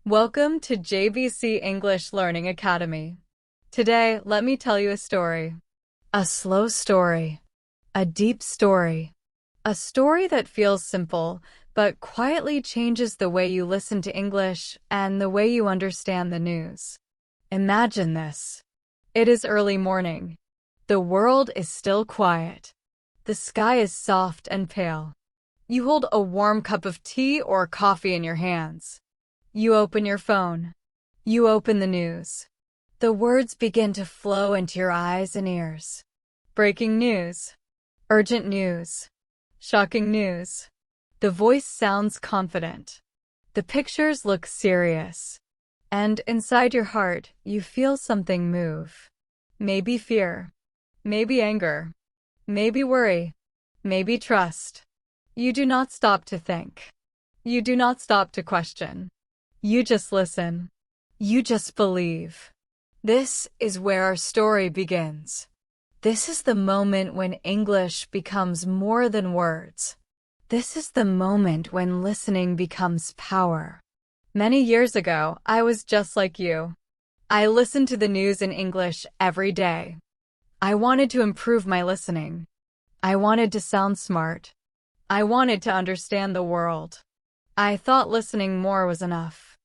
Welcome to JVC English Learning Academy. Today, let me tell you a story. A slow story. A deep story. A story that feels simple, but quietly changes the way you listen to English and the way you understand the news. Imagine this. It is early morning. The world is still quiet. The sky is soft and pale. You hold a warm cup of tea or coffee in your hands. You open your phone. You open the news. The words begin to flow into your eyes and ears. Breaking news. Urgent news. Shocking news. The voice sounds confident. The pictures look serious. And inside your heart, you feel something move. Maybe fear. Maybe anger. Maybe worry. Maybe trust. You do not stop to think. You do not stop to question. You just listen. You just believe. This is where our story begins. This is the moment when English becomes more than words. This is the moment when listening becomes power. Many years ago, I was just like you. I listened to the news in English every day. I wanted to improve my listening. I wanted to sound smart. I wanted to understand the world. I thought listening more was enough.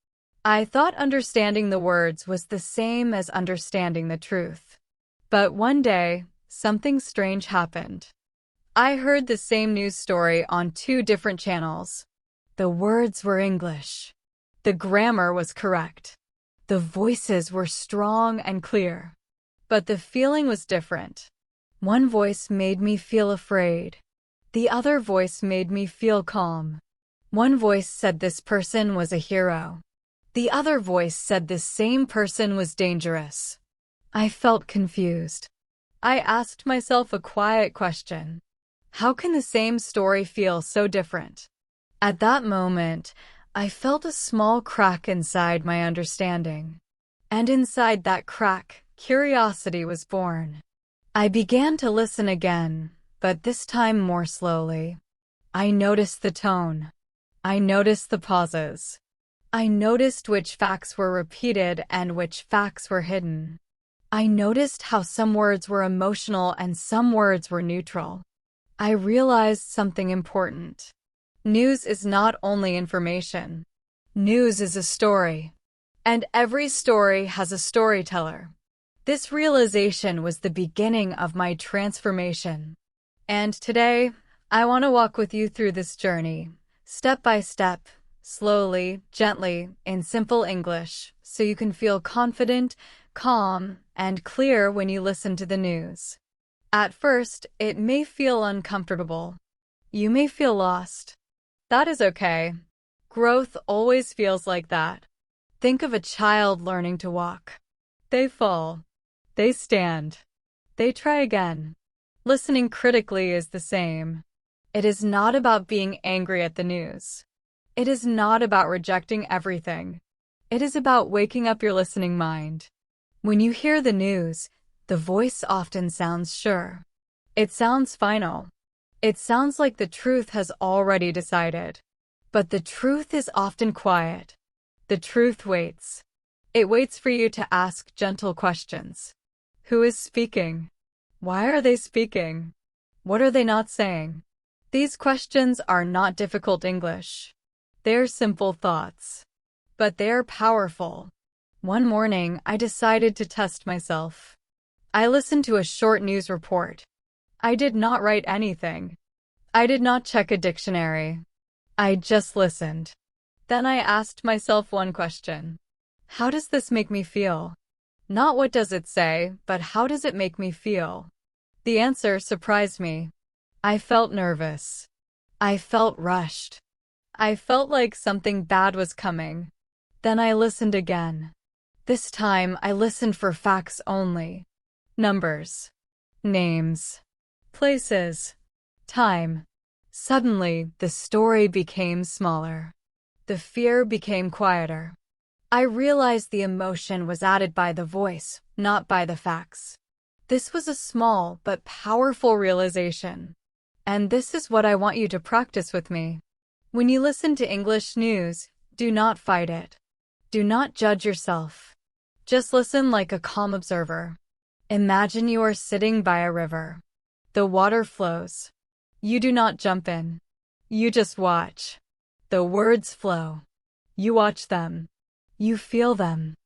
I thought understanding the words was the same as understanding the truth. But one day, something strange happened. I heard the same news story on two different channels. The words were English. The grammar was correct. The voices were strong and clear. But the feeling was different. One voice made me feel afraid. The other voice made me feel calm. One voice said this person was a hero. The other voice said this same person was dangerous. I felt confused. I asked myself a quiet question. How can the same story feel so different? At that moment, I felt a small crack inside my understanding. And inside that crack, curiosity was born. I began to listen again, but this time more slowly. I noticed the tone. I noticed the pauses. I noticed which facts were repeated and which facts were hidden. I noticed how some words were emotional and some words were neutral. I realized something important. News is not only information. News is a story. And every story has a storyteller. This realization was the beginning of my transformation. And today, I want to walk with you through this journey, step by step, slowly, gently, in simple English, so you can feel confident, calm, and clear when you listen to the news. At first, it may feel uncomfortable. You may feel lost. That is okay. Growth always feels like that. Think of a child learning to walk. They fall. They stand. They try again. Listening critically is the same. It is not about being angry at the news. It is not about rejecting everything. It is about waking up your listening mind. When you hear the news, the voice often sounds sure. It sounds final. It sounds like the truth has already decided. But the truth is often quiet. The truth waits. It waits for you to ask gentle questions. Who is speaking? Why are they speaking? What are they not saying? These questions are not difficult English. They're simple thoughts. But they're powerful. One morning, I decided to test myself. I listened to a short news report. I did not write anything. I did not check a dictionary. I just listened. Then I asked myself one question. How does this make me feel? Not what does it say, but how does it make me feel? The answer surprised me. I felt nervous. I felt rushed. I felt like something bad was coming. Then I listened again. This time, I listened for facts only. Numbers. Names. Places. Time. Suddenly, the story became smaller. The fear became quieter. I realized the emotion was added by the voice, not by the facts. This was a small but powerful realization. And this is what I want you to practice with me. When you listen to English news, do not fight it. Do not judge yourself. Just listen like a calm observer. Imagine you are sitting by a river. The water flows. You do not jump in. You just watch. The words flow. You watch them. You feel them.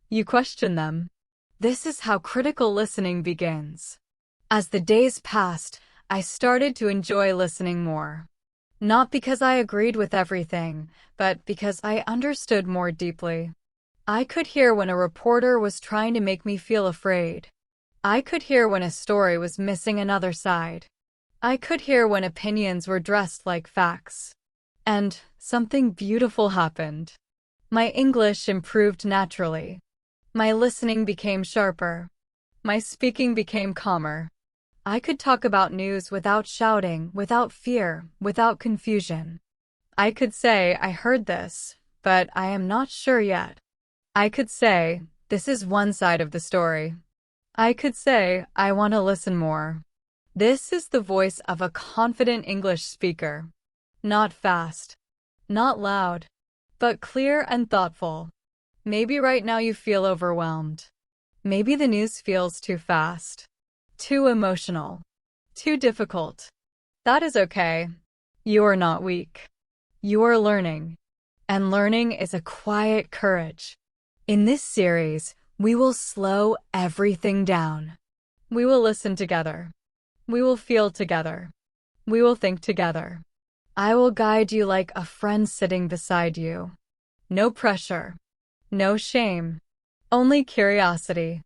You question them. This is how critical listening begins. As the days passed, I started to enjoy listening more. Not because I agreed with everything, but because I understood more deeply. I could hear when a reporter was trying to make me feel afraid. I could hear when a story was missing another side. I could hear when opinions were dressed like facts. And something beautiful happened. My English improved naturally. My listening became sharper. My speaking became calmer. I could talk about news without shouting, without fear, without confusion. I could say, I heard this, but I am not sure yet. I could say, this is one side of the story. I could say, I want to listen more. This is the voice of a confident English speaker. Not fast, not loud, but clear and thoughtful. Maybe right now you feel overwhelmed. Maybe the news feels too fast, too emotional, too difficult. That is okay. You are not weak. You are learning. And learning is a quiet courage. In this series, we will slow everything down. We will listen together. We will feel together. We will think together. I will guide you like a friend sitting beside you. No pressure. No shame. Only curiosity.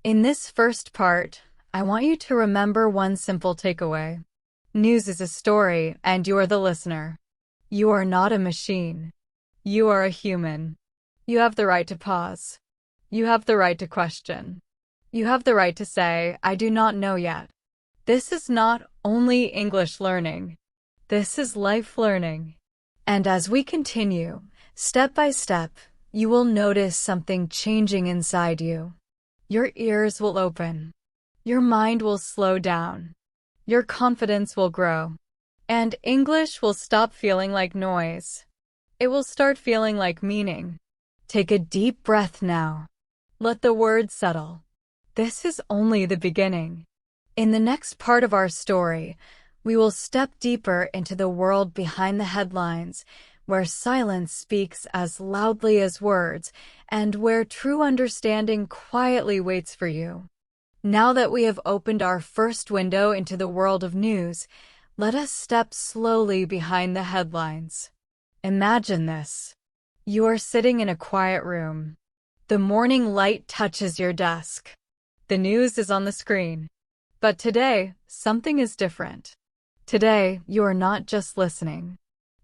In this first part, I want you to remember one simple takeaway. News is a story, and you are the listener. You are not a machine. You are a human. You have the right to pause. You have the right to question. You have the right to say, I do not know yet. This is not only English learning. This is life learning. And as we continue, step by step, you will notice something changing inside you. Your ears will open. Your mind will slow down. Your confidence will grow. And English will stop feeling like noise. It will start feeling like meaning. Take a deep breath now. Let the words settle. This is only the beginning. In the next part of our story, we will step deeper into the world behind the headlines, where silence speaks as loudly as words, and where true understanding quietly waits for you. Now that we have opened our first window into the world of news, let us step slowly behind the headlines. Imagine this. You are sitting in a quiet room. The morning light touches your desk. The news is on the screen. But today, something is different. Today, you are not just listening.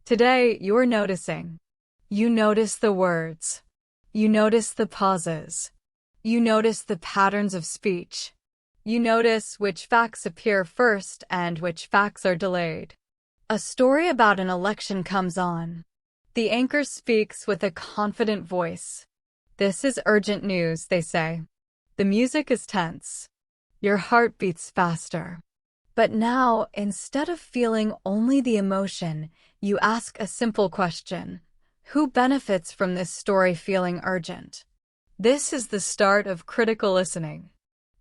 Today, you are noticing. You notice the words. You notice the pauses. You notice the patterns of speech. You notice which facts appear first and which facts are delayed. A story about an election comes on. The anchor speaks with a confident voice. This is urgent news, they say. The music is tense. Your heart beats faster. But now, instead of feeling only the emotion, you ask a simple question. Who benefits from this story feeling urgent? This is the start of critical listening.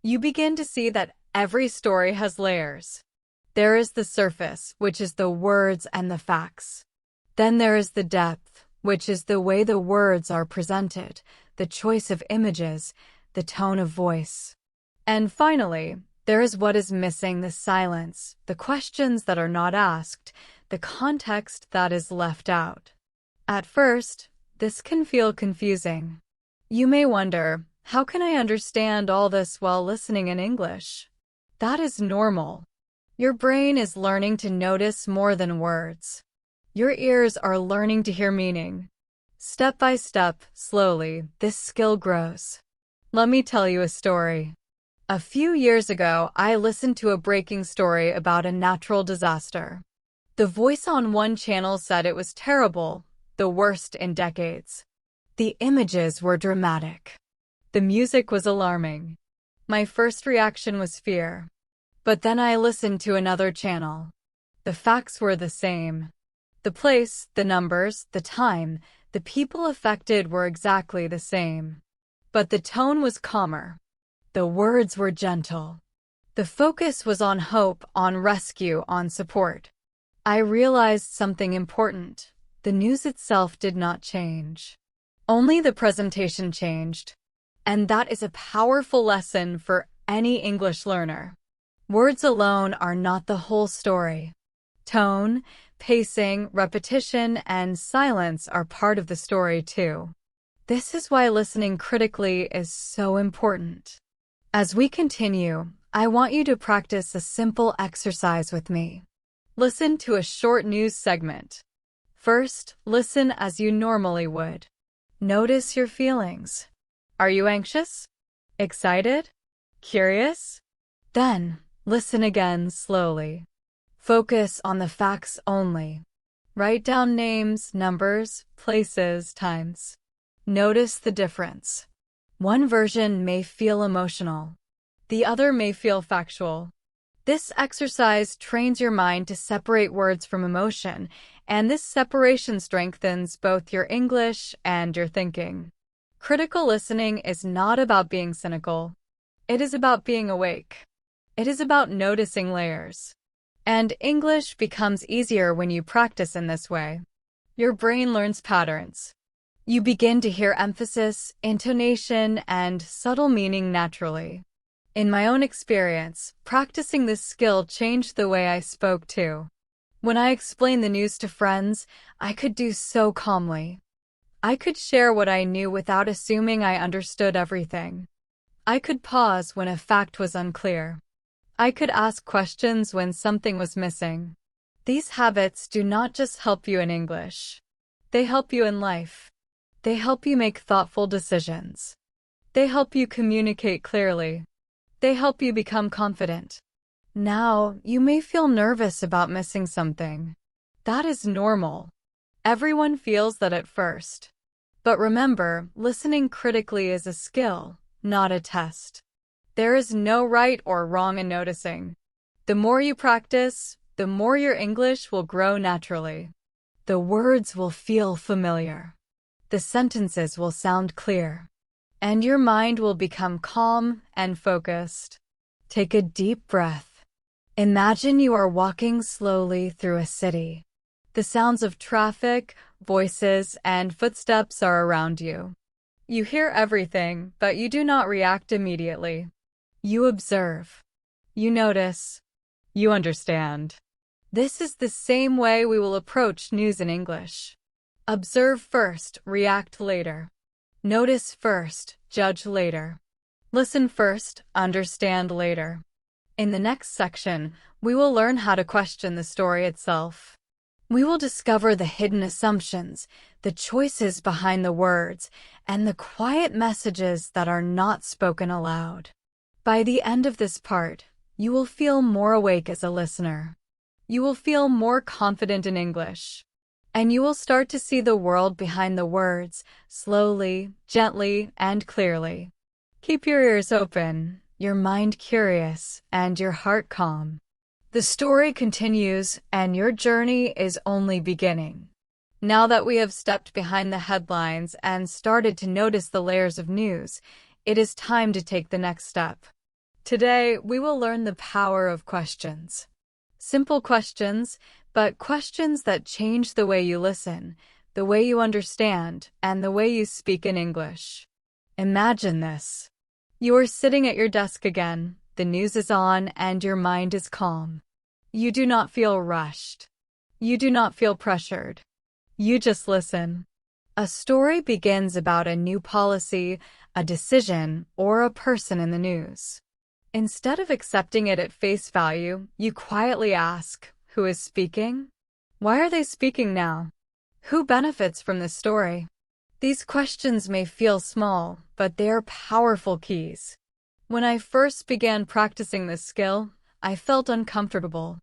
You begin to see that every story has layers. There is the surface, which is the words and the facts. Then there is the depth, which is the way the words are presented, the choice of images, the tone of voice. And finally, there is what is missing, the silence, the questions that are not asked, the context that is left out. At first, this can feel confusing. You may wonder, how can I understand all this while listening in English? That is normal. Your brain is learning to notice more than words. Your ears are learning to hear meaning. Step by step, slowly, this skill grows. Let me tell you a story. A few years ago, I listened to a breaking story about a natural disaster. The voice on one channel said it was terrible, the worst in decades. The images were dramatic. The music was alarming. My first reaction was fear. But then I listened to another channel. The facts were the same. The place, the numbers, the time, The people affected were exactly the same. But the tone was calmer. The words were gentle. The focus was on hope, on rescue, on support. I realized something important. The news itself did not change. Only the presentation changed. And that is a powerful lesson for any English learner. Words alone are not the whole story. Tone, pacing, repetition, and silence are part of the story too. This is why listening critically is so important. As we continue, I want you to practice a simple exercise with me. Listen to a short news segment. First, listen as you normally would. Notice your feelings. Are you anxious? Excited? Curious? Then, listen again slowly. Focus on the facts only. Write down names, numbers, places, times. Notice the difference. One version may feel emotional. The other may feel factual. This exercise trains your mind to separate words from emotion, and this separation strengthens both your English and your thinking. Critical listening is not about being cynical. It is about being awake. It is about noticing layers. And English becomes easier when you practice in this way. Your brain learns patterns. You begin to hear emphasis, intonation, and subtle meaning naturally. In my own experience, practicing this skill changed the way I spoke too. When I explained the news to friends, I could do so calmly. I could share what I knew without assuming I understood everything. I could pause when a fact was unclear. I could ask questions when something was missing. These habits do not just help you in English. They help you in life. They help you make thoughtful decisions. They help you communicate clearly. They help you become confident. Now, you may feel nervous about missing something. That is normal. Everyone feels that at first. But remember, listening critically is a skill, not a test. There is no right or wrong in noticing. The more you practice, the more your English will grow naturally. The words will feel familiar. The sentences will sound clear. And your mind will become calm and focused. Take a deep breath. Imagine you are walking slowly through a city. The sounds of traffic, voices, and footsteps are around you. You hear everything, but you do not react immediately. You observe. You notice. You understand. This is the same way we will approach news in English. Observe first, react later. Notice first, judge later. Listen first, understand later. In the next section, we will learn how to question the story itself. We will discover the hidden assumptions, the choices behind the words, and the quiet messages that are not spoken aloud. By the end of this part, you will feel more awake as a listener. You will feel more confident in English. And you will start to see the world behind the words, slowly, gently, and clearly. Keep your ears open, your mind curious, and your heart calm. The story continues, and your journey is only beginning. Now that we have stepped behind the headlines and started to notice the layers of news, it is time to take the next step. Today, we will learn the power of questions. Simple questions, but questions that change the way you listen, the way you understand, and the way you speak in English. Imagine this. You are sitting at your desk again, the news is on, and your mind is calm. You do not feel rushed. You do not feel pressured. You just listen. A story begins about a new policy, a decision, or a person in the news. Instead of accepting it at face value, you quietly ask, who is speaking? Why are they speaking now? Who benefits from this story? These questions may feel small, but they are powerful keys. When I first began practicing this skill, I felt uncomfortable.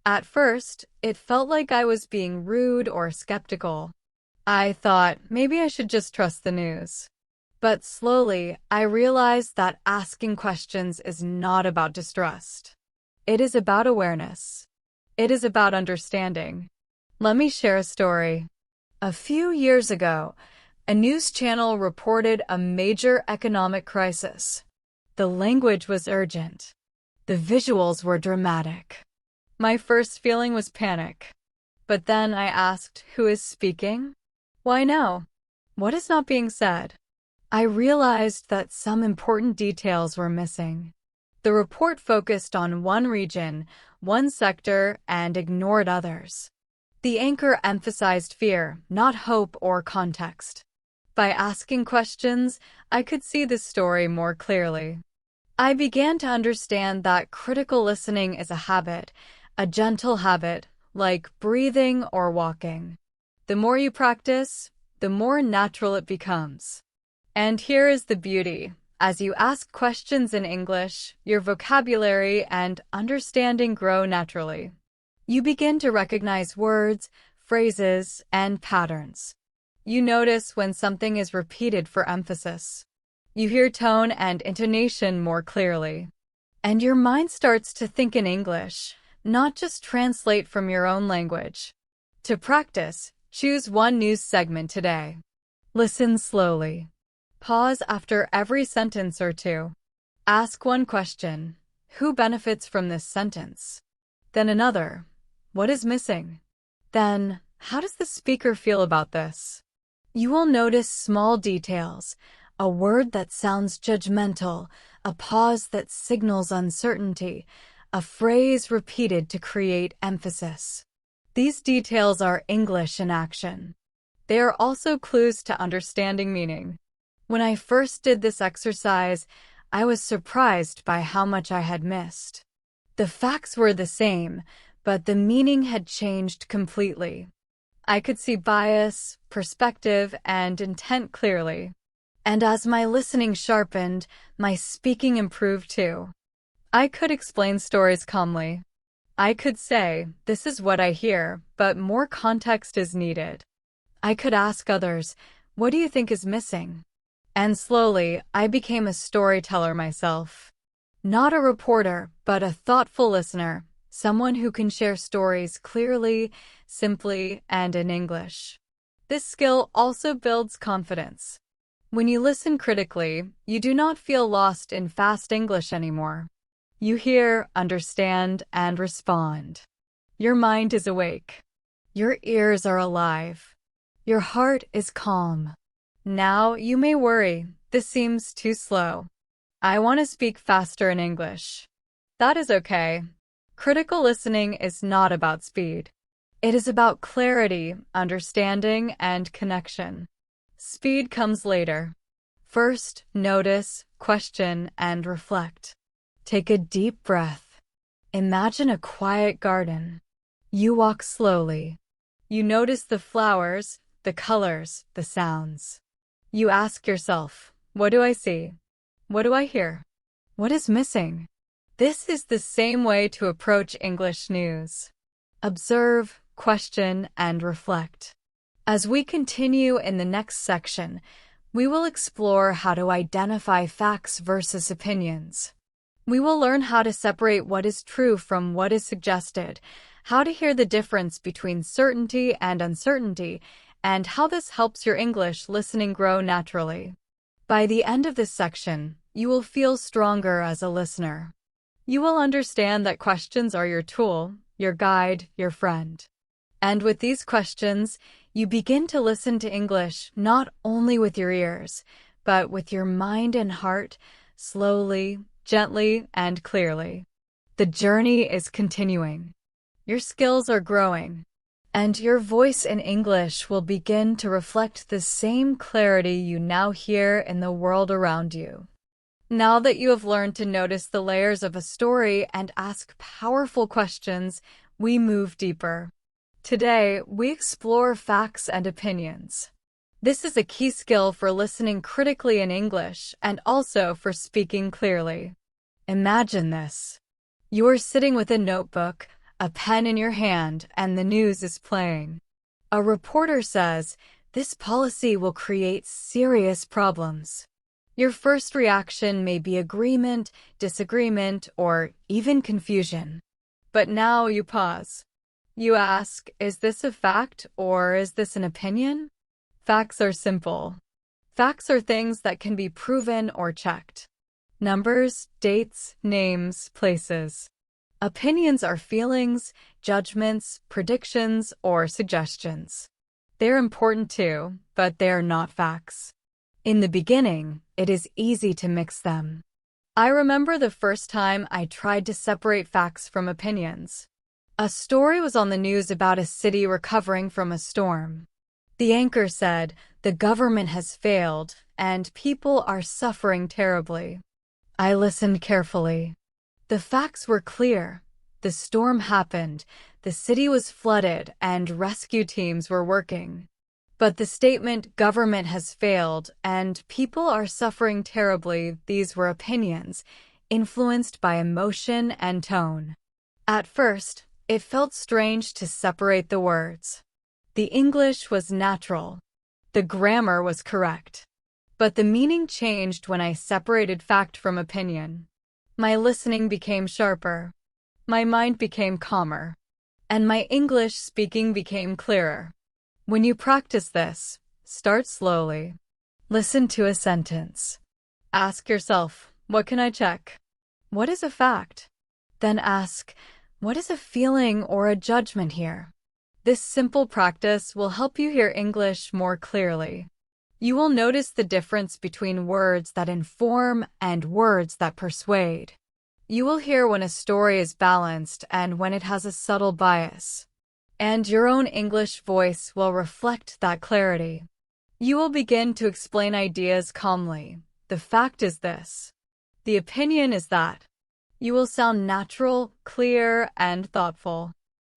At first, it felt like I was being rude or skeptical. I thought maybe I should just trust the news. But slowly, I realized that asking questions is not about distrust. It is about awareness. It is about understanding. Let me share a story. A few years ago, a news channel reported a major economic crisis. The language was urgent. The visuals were dramatic. My first feeling was panic. But then I asked, who is speaking? Why no? What is not being said? I realized that some important details were missing. The report focused on one region, one sector, and ignored others. The anchor emphasized fear, not hope or context. By asking questions, I could see the story more clearly. I began to understand that critical listening is a habit, a gentle habit, like breathing or walking. The more you practice, the more natural it becomes. And here is the beauty. As you ask questions in English, your vocabulary and understanding grow naturally. You begin to recognize words, phrases, and patterns. You notice when something is repeated for emphasis. You hear tone and intonation more clearly. And your mind starts to think in English, not just translate from your own language. To practice, choose one news segment today. Listen slowly. Pause after every sentence or two. Ask one question. Who benefits from this sentence? Then another. What is missing? Then, how does the speaker feel about this? You will notice small details, a word that sounds judgmental, a pause that signals uncertainty, a phrase repeated to create emphasis. These details are English in action. They are also clues to understanding meaning. When I first did this exercise, I was surprised by how much I had missed. The facts were the same, but the meaning had changed completely. I could see bias, perspective, and intent clearly. And as my listening sharpened, my speaking improved too. I could explain stories calmly. I could say, this is what I hear, but more context is needed. I could ask others, what do you think is missing? And slowly, I became a storyteller myself. Not a reporter, but a thoughtful listener, someone who can share stories clearly, simply, and in English. This skill also builds confidence. When you listen critically, you do not feel lost in fast English anymore. You hear, understand, and respond. Your mind is awake. Your ears are alive. Your heart is calm. Now you may worry, this seems too slow. I want to speak faster in English. That is okay. Critical listening is not about speed. It is about clarity, understanding, and connection. Speed comes later. First, notice, question, and reflect. Take a deep breath. Imagine a quiet garden. You walk slowly. You notice the flowers, the colors, the sounds. You ask yourself, what do I see? What do I hear? What is missing? This is the same way to approach English news. Observe, question, and reflect. As we continue in the next section, we will explore how to identify facts versus opinions. We will learn how to separate what is true from what is suggested, how to hear the difference between certainty and uncertainty, and how this helps your English listening grow naturally. By the end of this section, you will feel stronger as a listener. You will understand that questions are your tool, your guide, your friend. And with these questions, you begin to listen to English not only with your ears, but with your mind and heart, slowly, gently, and clearly. The journey is continuing. Your skills are growing. And your voice in English will begin to reflect the same clarity you now hear in the world around you. Now that you have learned to notice the layers of a story and ask powerful questions, we move deeper. Today, we explore facts and opinions. This is a key skill for listening critically in English and also for speaking clearly. Imagine this. You are sitting with a notebook, a pen in your hand, and the news is playing. A reporter says, this policy will create serious problems. Your first reaction may be agreement, disagreement, or even confusion. But now you pause. You ask, is this a fact or is this an opinion? Facts are simple. Facts are things that can be proven or checked. Numbers, dates, names, places. Opinions are feelings, judgments, predictions, or suggestions. They're important too, but they're not facts. In the beginning, it is easy to mix them. I remember the first time I tried to separate facts from opinions. A story was on the news about a city recovering from a storm. The anchor said, "The government has failed, and people are suffering terribly." I listened carefully. The facts were clear. The storm happened, the city was flooded, and rescue teams were working. But the statement, "Government has failed, and people are suffering terribly," these were opinions, influenced by emotion and tone. At first, it felt strange to separate the words. The English was natural. The grammar was correct. But the meaning changed when I separated fact from opinion. My listening became sharper. My mind became calmer. And my English speaking became clearer. When you practice this, start slowly. Listen to a sentence. Ask yourself, what can I check? What is a fact? Then ask, what is a feeling or a judgment here? This simple practice will help you hear English more clearly. You will notice the difference between words that inform and words that persuade. You will hear when a story is balanced and when it has a subtle bias. And your own English voice will reflect that clarity. You will begin to explain ideas calmly. The fact is this. The opinion is that. You will sound natural, clear, and thoughtful.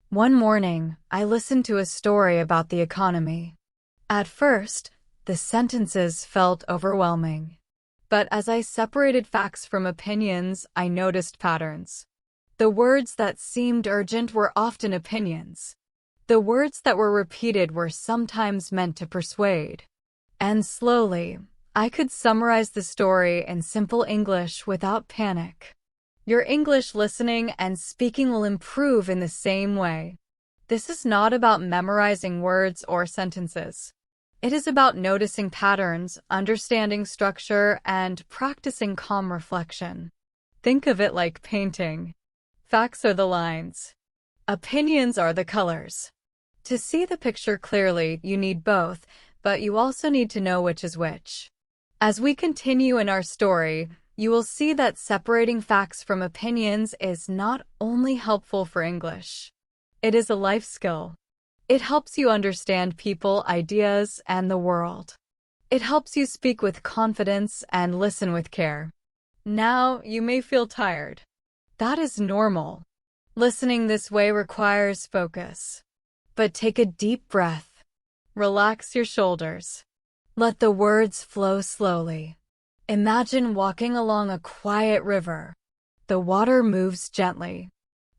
One morning, I listened to a story about the economy. At first, the sentences felt overwhelming. But as I separated facts from opinions, I noticed patterns. The words that seemed urgent were often opinions. The words that were repeated were sometimes meant to persuade. And slowly, I could summarize the story in simple English without panic. Your English listening and speaking will improve in the same way. This is not about memorizing words or sentences. It is about noticing patterns, understanding structure, and practicing calm reflection. Think of it like painting. Facts are the lines. Opinions are the colors. To see the picture clearly, you need both, but you also need to know which is which. As we continue in our story, you will see that separating facts from opinions is not only helpful for English. It is a life skill. It helps you understand people, ideas, and the world. It helps you speak with confidence and listen with care. Now, you may feel tired. That is normal. Listening this way requires focus. But take a deep breath. Relax your shoulders. Let the words flow slowly. Imagine walking along a quiet river. The water moves gently.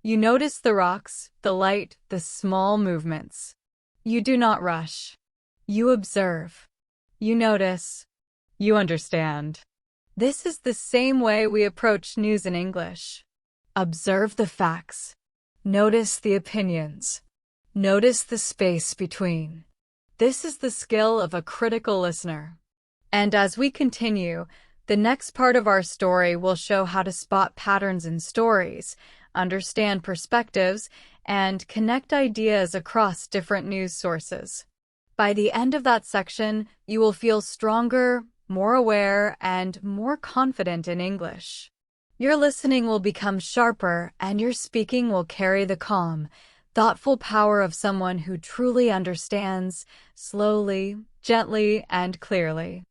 You notice the rocks, the light, the small movements. You do not rush. You observe. You notice. You understand. This is the same way we approach news in English. Observe the facts. Notice the opinions. Notice the space between. This is the skill of a critical listener. And as we continue, the next part of our story will show how to spot patterns in stories, understand perspectives, and connect ideas across different news sources. By the end of that section, you will feel stronger, more aware, and more confident in English. Your listening will become sharper, and your speaking will carry the calm, thoughtful power of someone who truly understands, slowly, gently, and clearly.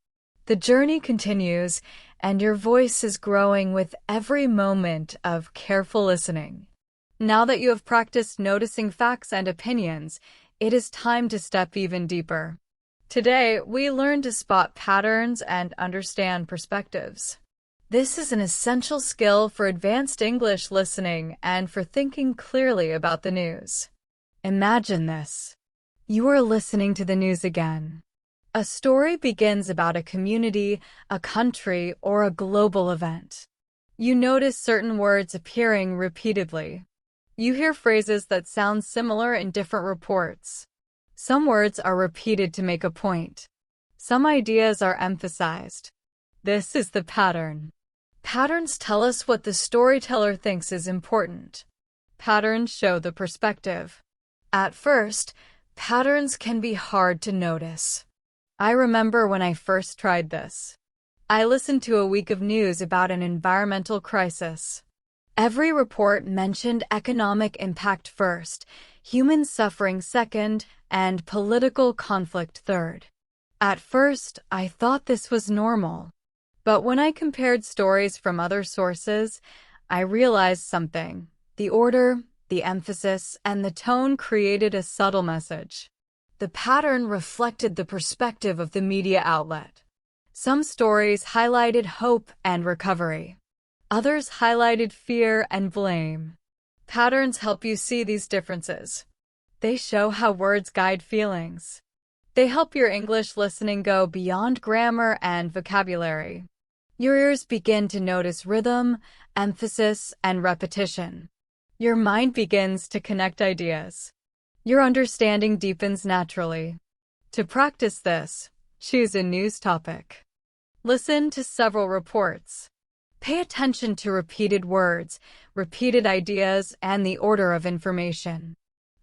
The journey continues, and your voice is growing with every moment of careful listening. Now that you have practiced noticing facts and opinions, it is time to step even deeper. Today, we learn to spot patterns and understand perspectives. This is an essential skill for advanced English listening and for thinking clearly about the news. Imagine this. You are listening to the news again. A story begins about a community, a country, or a global event. You notice certain words appearing repeatedly. You hear phrases that sound similar in different reports. Some words are repeated to make a point. Some ideas are emphasized. This is the pattern. Patterns tell us what the storyteller thinks is important. Patterns show the perspective. At first, patterns can be hard to notice. I remember when I first tried this. I listened to a week of news about an environmental crisis. Every report mentioned economic impact first, human suffering second, and political conflict third. At first, I thought this was normal. But when I compared stories from other sources, I realized something. The order, the emphasis, and the tone created a subtle message. The pattern reflected the perspective of the media outlet. Some stories highlighted hope and recovery. Others highlighted fear and blame. Patterns help you see these differences. They show how words guide feelings. They help your English listening go beyond grammar and vocabulary. Your ears begin to notice rhythm, emphasis, and repetition. Your mind begins to connect ideas. Your understanding deepens naturally. To practice this, choose a news topic. Listen to several reports. Pay attention to repeated words, repeated ideas, and the order of information.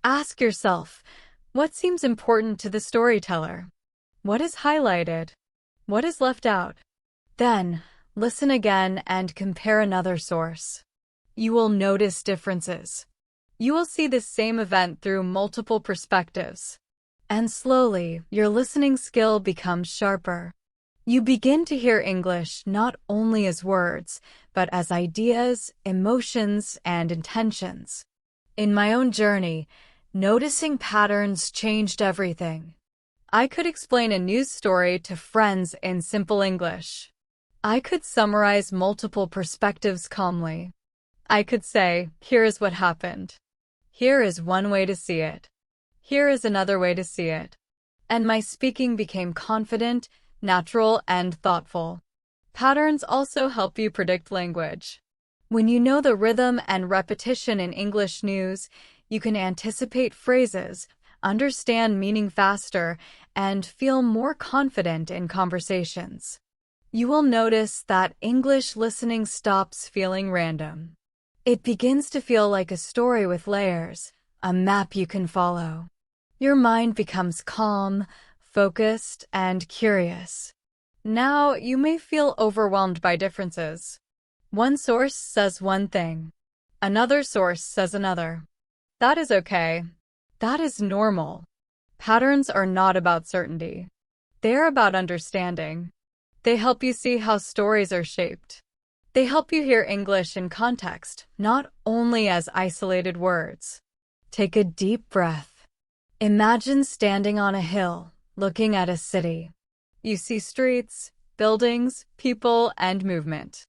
Ask yourself, what seems important to the storyteller? What is highlighted? What is left out? Then, listen again and compare another source. You will notice differences. You will see the same event through multiple perspectives. And slowly, your listening skill becomes sharper. You begin to hear English not only as words, but as ideas, emotions, and intentions. In my own journey, noticing patterns changed everything. I could explain a news story to friends in simple English. I could summarize multiple perspectives calmly. I could say, here is what happened. Here is one way to see it. Here is another way to see it. And my speaking became confident, natural, and thoughtful. Patterns also help you predict language. When you know the rhythm and repetition in English news, you can anticipate phrases, understand meaning faster, and feel more confident in conversations. You will notice that English listening stops feeling random. It begins to feel like a story with layers, a map you can follow. Your mind becomes calm, focused, and curious. Now, you may feel overwhelmed by differences. One source says one thing. Another source says another. That is okay. That is normal. Patterns are not about certainty. They are about understanding. They help you see how stories are shaped. They help you hear English in context, not only as isolated words. Take a deep breath. Imagine standing on a hill, looking at a city. You see streets, buildings, people, and movement.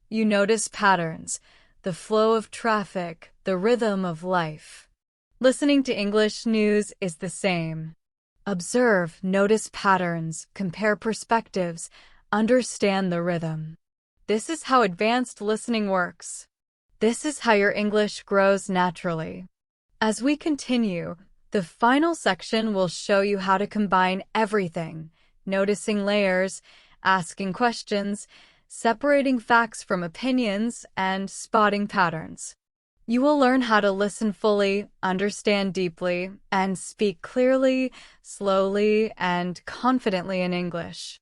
You notice patterns, the flow of traffic, the rhythm of life. Listening to English news is the same. Observe, notice patterns, compare perspectives, understand the rhythm. This is how advanced listening works. This is how your English grows naturally. As we continue, the final section will show you how to combine everything, noticing layers, asking questions, separating facts from opinions, and spotting patterns. You will learn how to listen fully, understand deeply, and speak clearly, slowly, and confidently in English.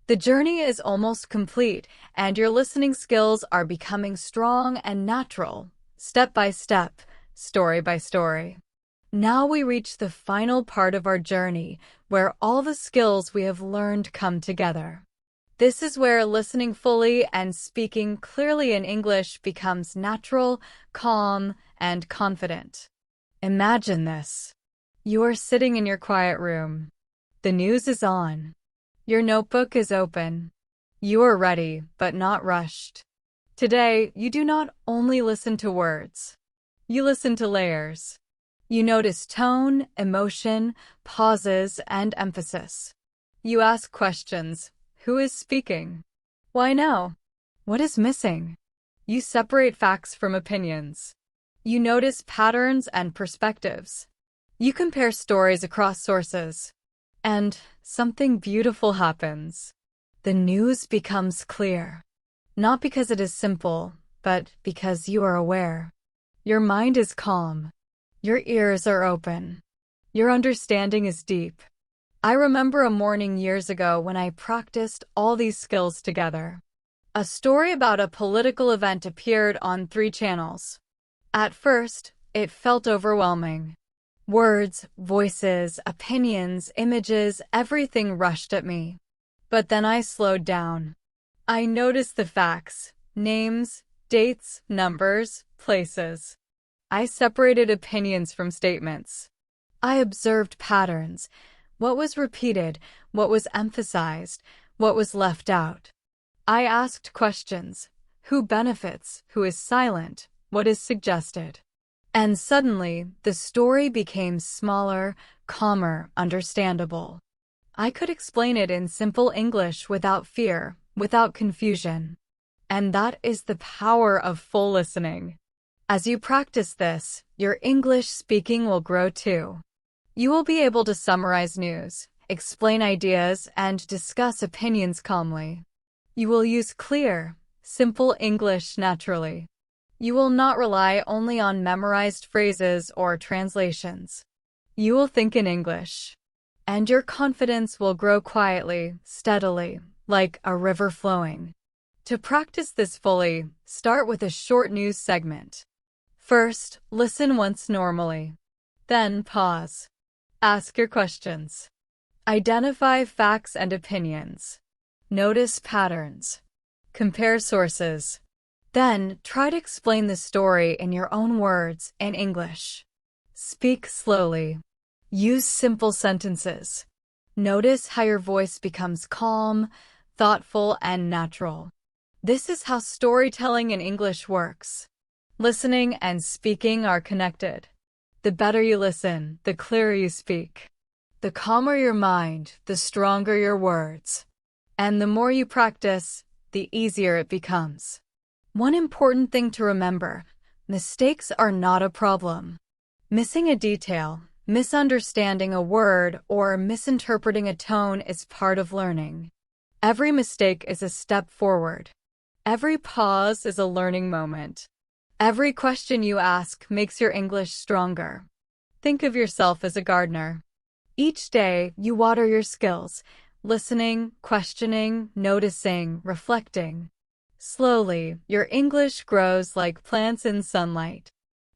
The journey is almost complete, and your listening skills are becoming strong and natural, step by step, story by story. Now we reach the final part of our journey, where all the skills we have learned come together. This is where listening fully and speaking clearly in English becomes natural, calm, and confident. Imagine this. You are sitting in your quiet room. The news is on. Your notebook is open. You are ready, but not rushed. Today, you do not only listen to words. You listen to layers. You notice tone, emotion, pauses, and emphasis. You ask questions. Who is speaking? Why now? What is missing? You separate facts from opinions. You notice patterns and perspectives. You compare stories across sources. And something beautiful happens. The news becomes clear. Not because it is simple, but because you are aware. Your mind is calm. Your ears are open. Your understanding is deep. I remember a morning years ago when I practiced all these skills together. A story about a political event appeared on 3 channels. At first, it felt overwhelming. Words, voices, opinions, images, everything rushed at me. But then I slowed down. I noticed the facts, names, dates, numbers, places. I separated opinions from statements. I observed patterns. What was repeated, what was emphasized, what was left out. I asked questions. Who benefits? Who is silent? What is suggested? And suddenly, the story became smaller, calmer, understandable. I could explain it in simple English without fear, without confusion. And that is the power of full listening. As you practice this, your English speaking will grow too. You will be able to summarize news, explain ideas, and discuss opinions calmly. You will use clear, simple English naturally. You will not rely only on memorized phrases or translations. You will think in English. And your confidence will grow quietly, steadily, like a river flowing. To practice this fully, start with a short news segment. First, listen once normally. Then pause. Ask your questions. Identify facts and opinions. Notice patterns. Compare sources. Then, try to explain the story in your own words in English. Speak slowly. Use simple sentences. Notice how your voice becomes calm, thoughtful, and natural. This is how storytelling in English works. Listening and speaking are connected. The better you listen, the clearer you speak. The calmer your mind, the stronger your words. And the more you practice, the easier it becomes. One important thing to remember: mistakes are not a problem. Missing a detail, misunderstanding a word, or misinterpreting a tone is part of learning. Every mistake is a step forward. Every pause is a learning moment. Every question you ask makes your English stronger. Think of yourself as a gardener. Each day, you water your skills, listening, questioning, noticing, reflecting. Slowly, your English grows like plants in sunlight.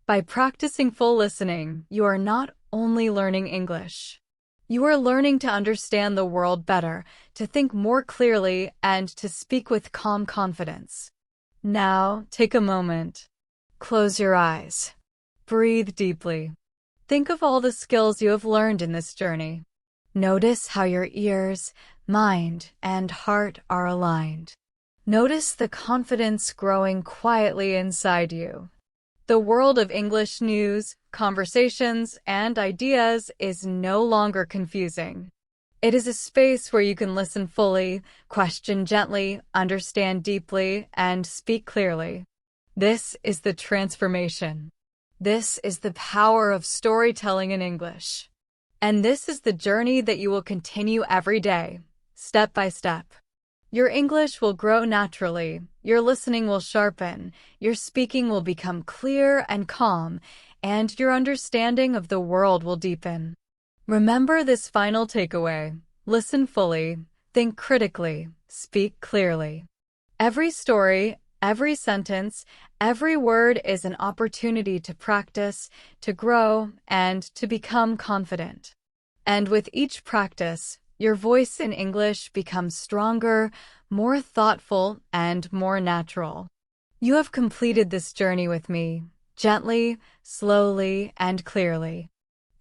By practicing full listening, you are not only learning English. You are learning to understand the world better, to think more clearly, and to speak with calm confidence. Now, take a moment. Close your eyes. Breathe deeply. Think of all the skills you have learned in this journey. Notice how your ears, mind, and heart are aligned. Notice the confidence growing quietly inside you. The world of English news, conversations, and ideas is no longer confusing. It is a space where you can listen fully, question gently, understand deeply, and speak clearly. This is the transformation. This is the power of storytelling in English. And this is the journey that you will continue every day, step by step. Your English will grow naturally, your listening will sharpen, your speaking will become clear and calm, and your understanding of the world will deepen. Remember this final takeaway: listen fully, think critically, speak clearly. Every story, every sentence, every word is an opportunity to practice, to grow, and to become confident. And with each practice, your voice in English becomes stronger, more thoughtful, and more natural. You have completed this journey with me, gently, slowly, and clearly.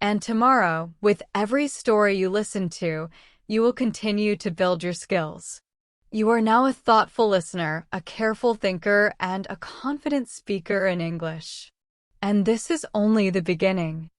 And tomorrow, with every story you listen to, you will continue to build your skills. You are now a thoughtful listener, a careful thinker, and a confident speaker in English. And this is only the beginning.